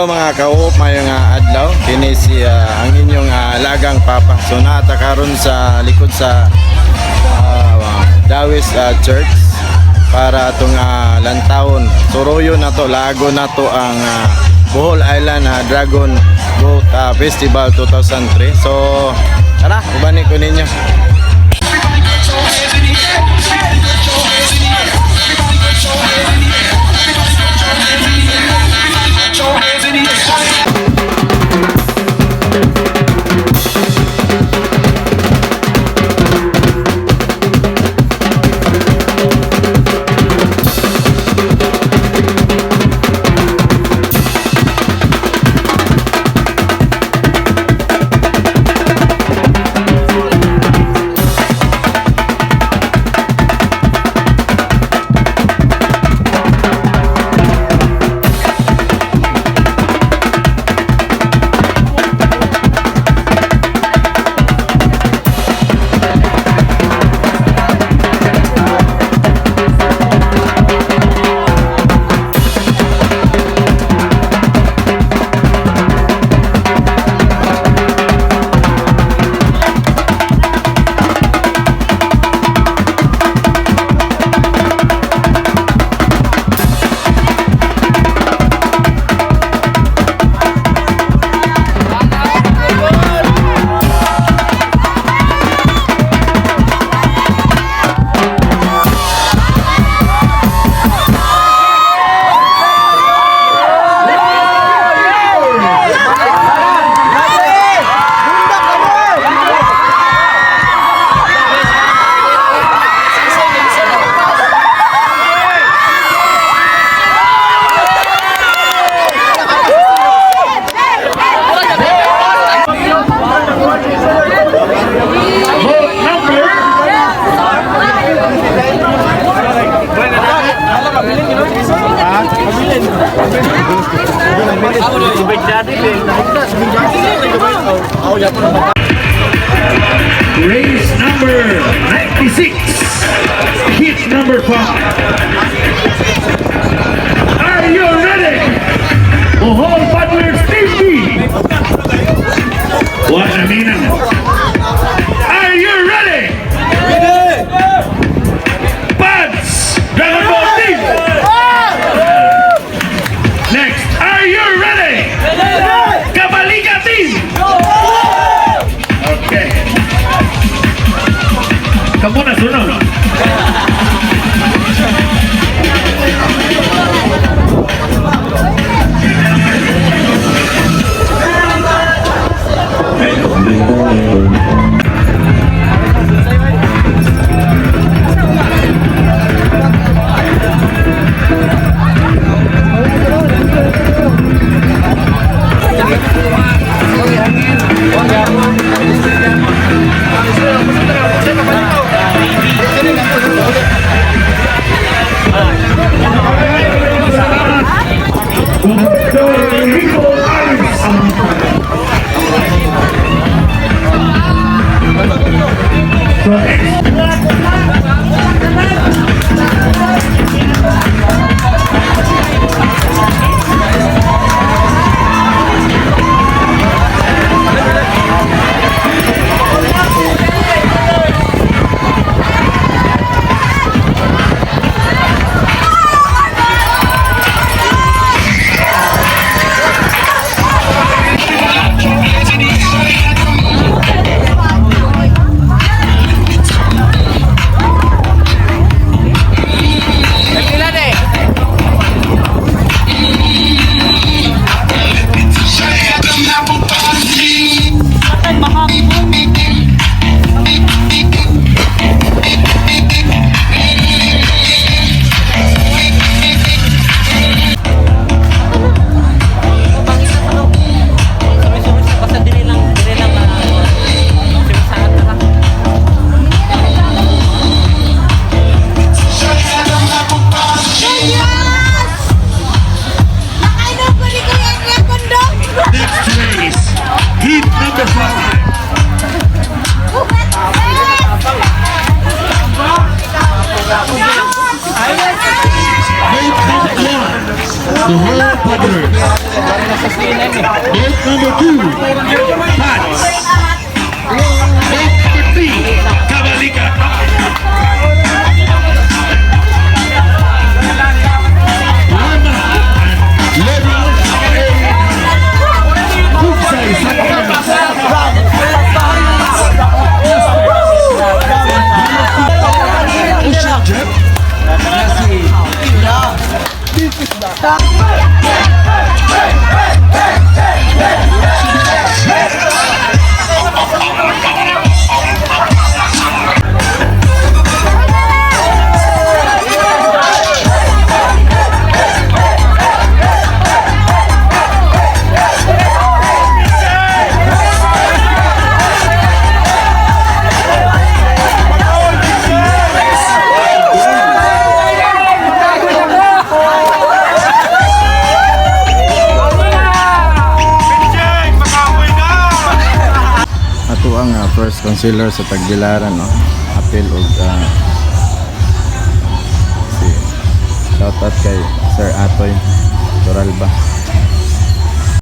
Hello mga ka-op, mayong adlaw. Kini si ang inyong lagang papa. So naata karon sa likod sa Dawis Church para atong lantawon. Suruyo na to, lago na to ang Bohol Island Dragon Boat Festival 2003. So tara, ibalik ko ninyo. Race number 96, hit number 5. Are you ready? Bohol Paddlers TV. What a minute. Are you ready? Pads Dragon Boat Team. Next, are you ready? Kabaliga Team. Okay. Kamu na sunod. Bohol Padre. Boat number 2, Pats. Boat number 3, Kabalika. Lama and level Pugsay Ocean Jet. Ato ang first concealer sa Tagbilaran, no? Apil og si shoutout kay Sir Atoy Toralba.